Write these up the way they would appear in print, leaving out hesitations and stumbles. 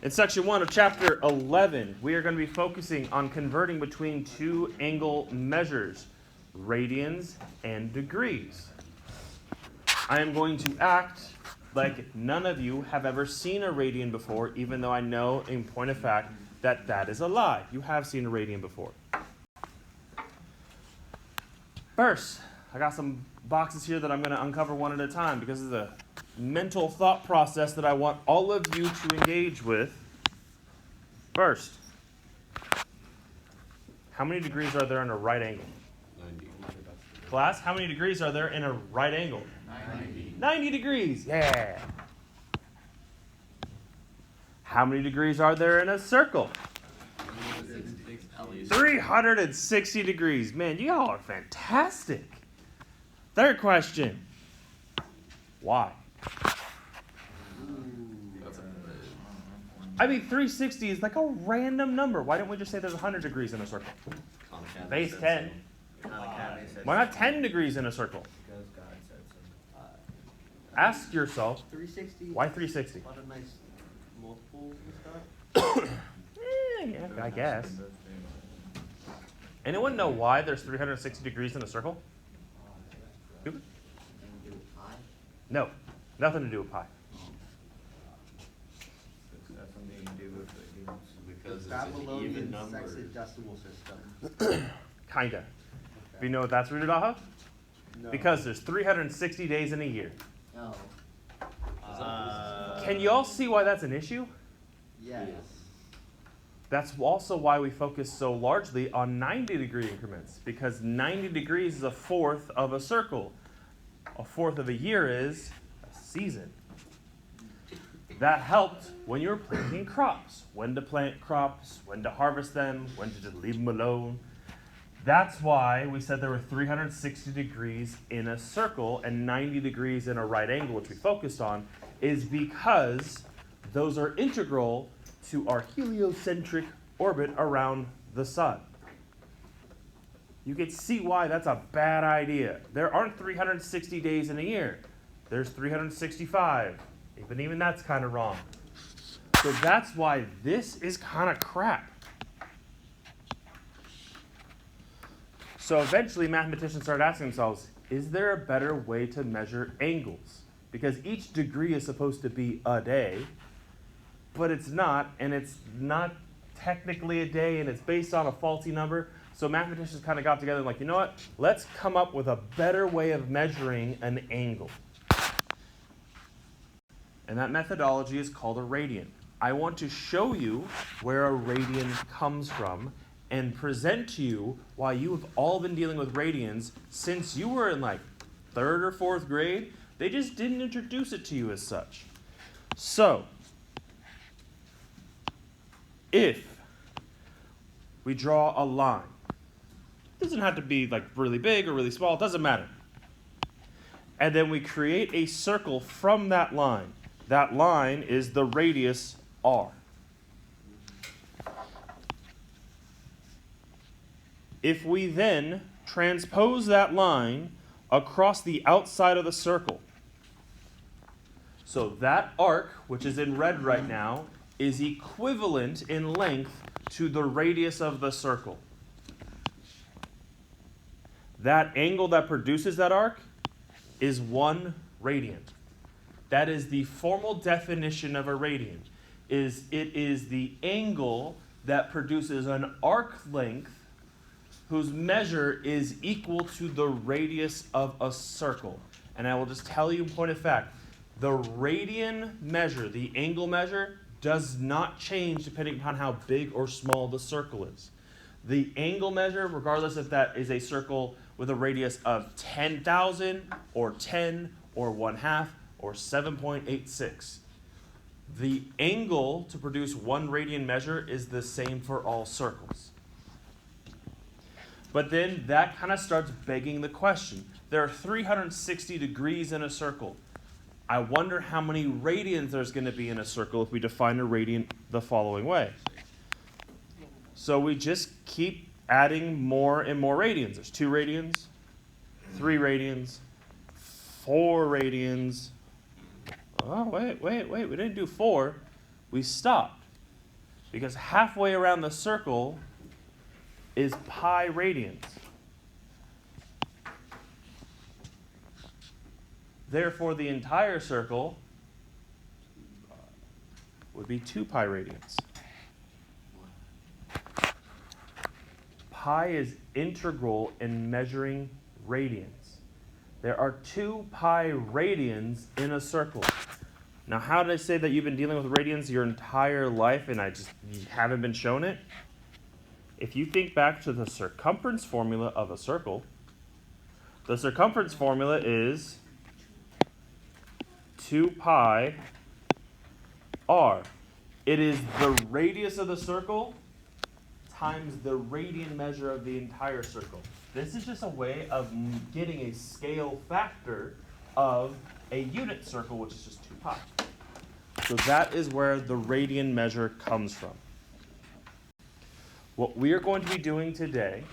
In section 1 of chapter 11, we are going to be focusing on converting between two angle measures, radians and degrees. I am going to act like none of you have ever seen a radian before, even though I know, in point of fact, that that is a lie. You have seen a radian before. First, I got some boxes here that I'm going to uncover one at a time because it's a mental thought process that I want all of you to engage with. First, how many degrees are there in a right angle? 90. Class, how many degrees are there in a right angle? 90 degrees, yeah. How many degrees are there in a circle? 360 degrees. Man, you all are fantastic. Third question. Why? I mean, 360 is like a random number. Why don't we just say there's 100 degrees in a circle? Base 10. Why not 10 degrees in a circle? Because God said so. Ask yourself, 360. why 360? A lot of nice multiples and stuff. Yeah, I guess. Anyone know why there's 360 degrees in a circle? Cooper? Anything to do with pi? No, nothing to do with pi. That's something to do with the Because it's an Babylonian even number. sexagesimal system. Kinda. Do you know what that's rooted off of? No. Because there's 360 days in a year. No. Can you all see why that's an issue? Yes. That's also why we focus so largely on 90-degree increments, because 90 degrees is a fourth of a circle. A fourth of a year is a season. That helped when you were planting crops. When to plant crops, when to harvest them, when to just leave them alone. That's why we said there were 360 degrees in a circle and 90 degrees in a right angle, which we focused on, is because those are integral to our heliocentric orbit around the sun. You can see why that's a bad idea. There aren't 360 days in a year. There's 365. Even that's kind of wrong. So that's why this is kind of crap. So eventually mathematicians started asking themselves, is there a better way to measure angles? Because each degree is supposed to be a day, but it's not, and it's not technically a day, and it's based on a faulty number. So mathematicians kind of got together and like, you know what? Let's come up with a better way of measuring an angle. And that methodology is called a radian. I want to show you where a radian comes from and present to you why you have all been dealing with radians since you were in like 3rd or 4th grade. They just didn't introduce it to you as such. So, if we draw a line, it doesn't have to be like really big or really small, it doesn't matter. And then we create a circle from that line. That line is the radius r. If we then transpose that line across the outside of the circle, so that arc, which is in red right now, is equivalent in length to the radius of the circle. That angle that produces that arc is 1 radian. That is the formal definition of a radian. It is the angle that produces an arc length whose measure is equal to the radius of a circle. And I will just tell you in point of fact, the radian measure, the angle measure, does not change depending upon how big or small the circle is. The angle measure, regardless if that is a circle with a radius of 10,000 or 10 or 1/2 or 7.86. The angle to produce 1 radian measure is the same for all circles. But then that kind of starts begging the question. There are 360 degrees in a circle. I wonder how many radians there's going to be in a circle if we define a radian the following way. So we just keep adding more and more radians. There's 2 radians, 3 radians, 4 radians. Oh, wait. We didn't do 4. We stopped. Because halfway around the circle is pi radians. Therefore, the entire circle would be 2 pi radians. Pi is integral in measuring radians. There are 2 pi radians in a circle. Now, how did I say that you've been dealing with radians your entire life and you haven't been shown it? If you think back to the circumference formula of a circle, the circumference formula is 2 pi r. It is the radius of the circle times the radian measure of the entire circle. This is just a way of getting a scale factor of a unit circle, which is just 2 pi. So that is where the radian measure comes from. What we are going to be doing today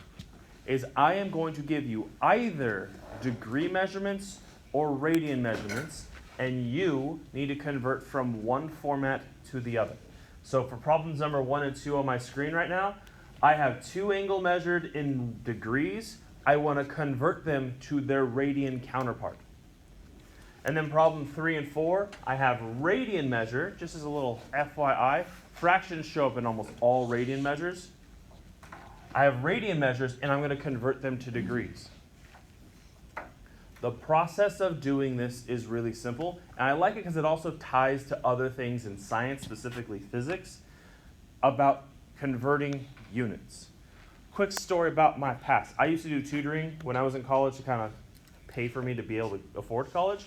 is I am going to give you either degree measurements or radian measurements, and you need to convert from one format to the other. So for problems number 1 and 2 on my screen right now, I have 2 angle measured in degrees. I want to convert them to their radian counterpart. And then problem 3 and 4, I have radian measure, just as a little FYI. Fractions show up in almost all radian measures. I have radian measures, and I'm going to convert them to degrees. The process of doing this is really simple, and I like it because it also ties to other things in science, specifically physics, about converting units. Quick story about my past. I used to do tutoring when I was in college to kind of pay for me to be able to afford college.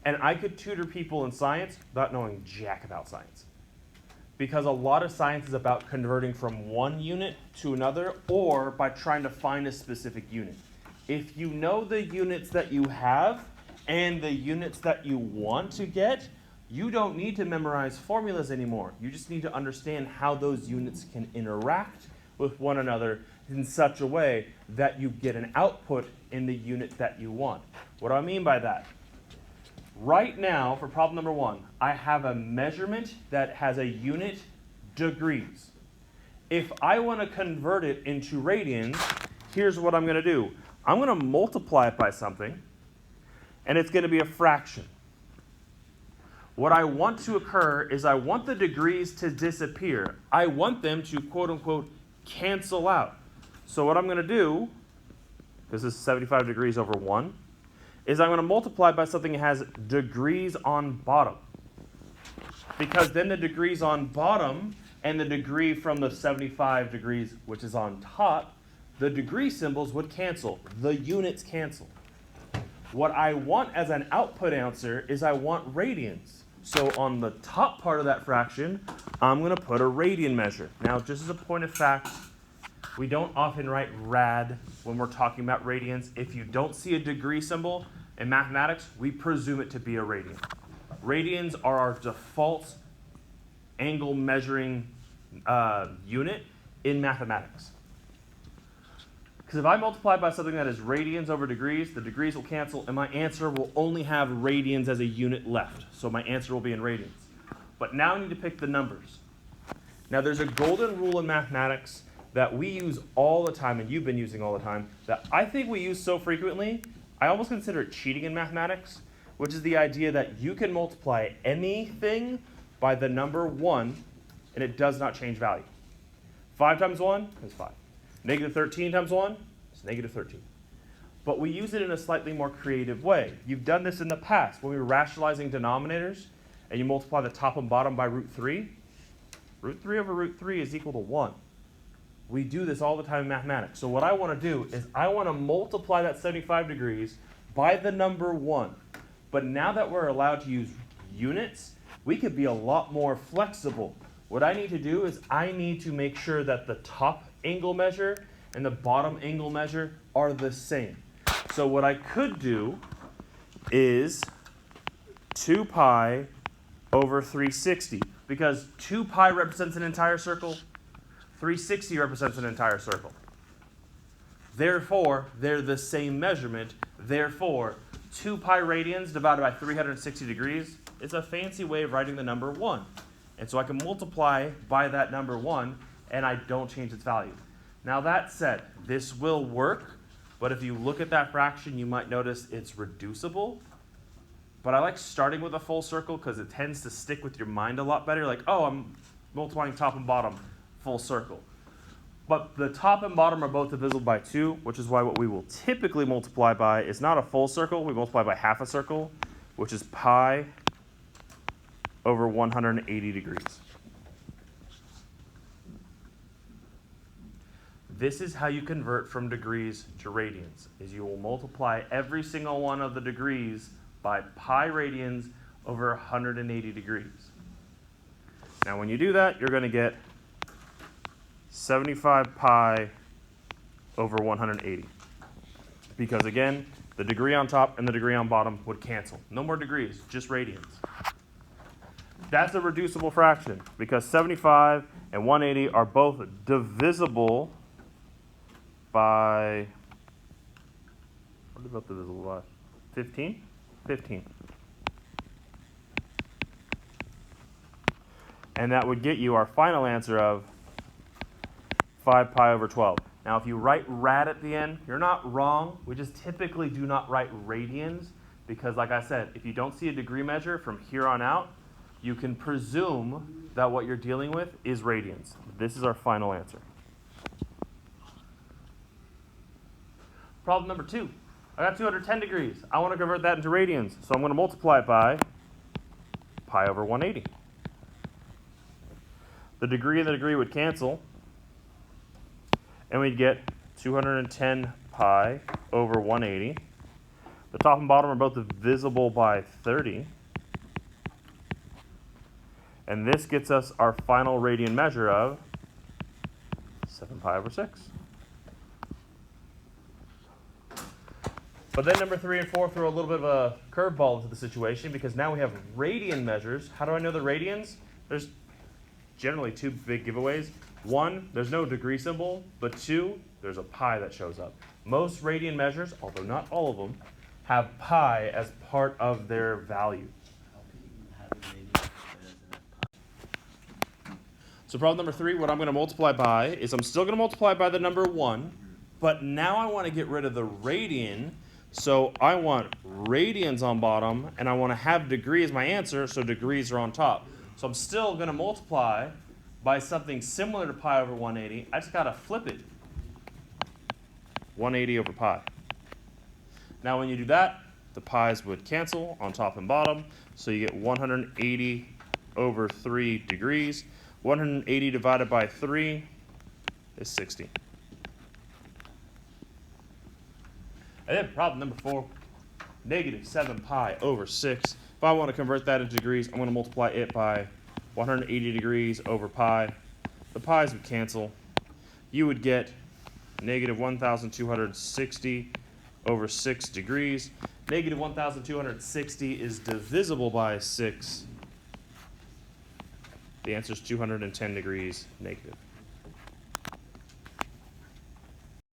And I could tutor people in science without knowing jack about science. Because a lot of science is about converting from one unit to another, or by trying to find a specific unit. If you know the units that you have and the units that you want to get, you don't need to memorize formulas anymore. You just need to understand how those units can interact with one another in such a way that you get an output in the unit that you want. What do I mean by that? Right now, for problem number 1, I have a measurement that has a unit degrees. If I want to convert it into radians, here's what I'm going to do. I'm going to multiply it by something, and it's going to be a fraction. What I want to occur is I want the degrees to disappear. I want them to, quote unquote, cancel out. So what I'm going to do, this is 75 degrees over 1, is I'm going to multiply by something that has degrees on bottom. Because then the degrees on bottom and the degree from the 75 degrees, which is on top, the degree symbols would cancel. The units cancel. What I want as an output answer is I want radians. So on the top part of that fraction, I'm going to put a radian measure. Now, just as a point of fact, we don't often write rad when we're talking about radians. If you don't see a degree symbol in mathematics, we presume it to be a radian. Radians are our default angle measuring unit in mathematics. Because if I multiply by something that is radians over degrees, the degrees will cancel, and my answer will only have radians as a unit left. So my answer will be in radians. But now I need to pick the numbers. Now there's a golden rule in mathematics that we use all the time, and you've been using all the time, that I think we use so frequently, I almost consider it cheating in mathematics, which is the idea that you can multiply anything by the number 1, and it does not change value. 5 times 1 is 5. Negative 13 times 1 is negative 13. But we use it in a slightly more creative way. You've done this in the past when we were rationalizing denominators, and you multiply the top and bottom by root 3. Root 3 over root 3 is equal to 1. We do this all the time in mathematics. So what I want to do is I want to multiply that 75 degrees by the number 1. But now that we're allowed to use units, we could be a lot more flexible. What I need to do is I need to make sure that the top angle measure and the bottom angle measure are the same. So what I could do is 2 pi over 360, because 2 pi represents an entire circle, 360 represents an entire circle. Therefore, they're the same measurement. Therefore, 2 pi radians divided by 360 degrees is a fancy way of writing the number 1. And so I can multiply by that number 1, and I don't change its value. Now that said, this will work, but if you look at that fraction, you might notice it's reducible. But I like starting with a full circle because it tends to stick with your mind a lot better. Like, oh, I'm multiplying top and bottom, full circle. But the top and bottom are both divisible by 2, which is why what we will typically multiply by is not a full circle. We multiply by half a circle, which is pi over 180 degrees. This is how you convert from degrees to radians, is you will multiply every single one of the degrees by pi radians over 180 degrees. Now when you do that, you're going to get 75 pi over 180. Because again, the degree on top and the degree on bottom would cancel. No more degrees, just radians. That's a reducible fraction because 75 and 180 are both divisible by, what are both divisible by? 15? 15. And that would get you our final answer of 5 pi over 12. Now, if you write rad at the end, you're not wrong. We just typically do not write radians because, like I said, if you don't see a degree measure from here on out, you can presume that what you're dealing with is radians. This is our final answer. Problem number 2. I got 210 degrees. I want to convert that into radians, so I'm going to multiply it by pi over 180. The degree and the degree would cancel, and we'd get 210 pi over 180. The top and bottom are both divisible by 30. And this gets us our final radian measure of 7 pi over 6. But then number 3 and 4 throw a little bit of a curveball into the situation because now we have radian measures. How do I know the radians? There's generally 2 big giveaways. 1, there's no degree symbol, but 2, there's a pi that shows up. Most radian measures, although not all of them, have pi as part of their value. So problem number 3, what I'm going to multiply by is I'm still going to multiply by the number 1, but now I want to get rid of the radian. So I want radians on bottom, and I want to have degree as my answer, so degrees are on top. So I'm still going to multiply by something similar to pi over 180. I just got to flip it. 180 over pi. Now when you do that, the pi's would cancel on top and bottom, so you get 180 over 3 degrees. 180 divided by 3 is 60. And then problem number 4, negative 7 pi over 6. If I want to convert that into degrees, I'm going to multiply it by 180 degrees over pi. The pi's would cancel. You would get negative 1,260 over 6 degrees. Negative 1,260 is divisible by 6. The answer is 210 degrees negative.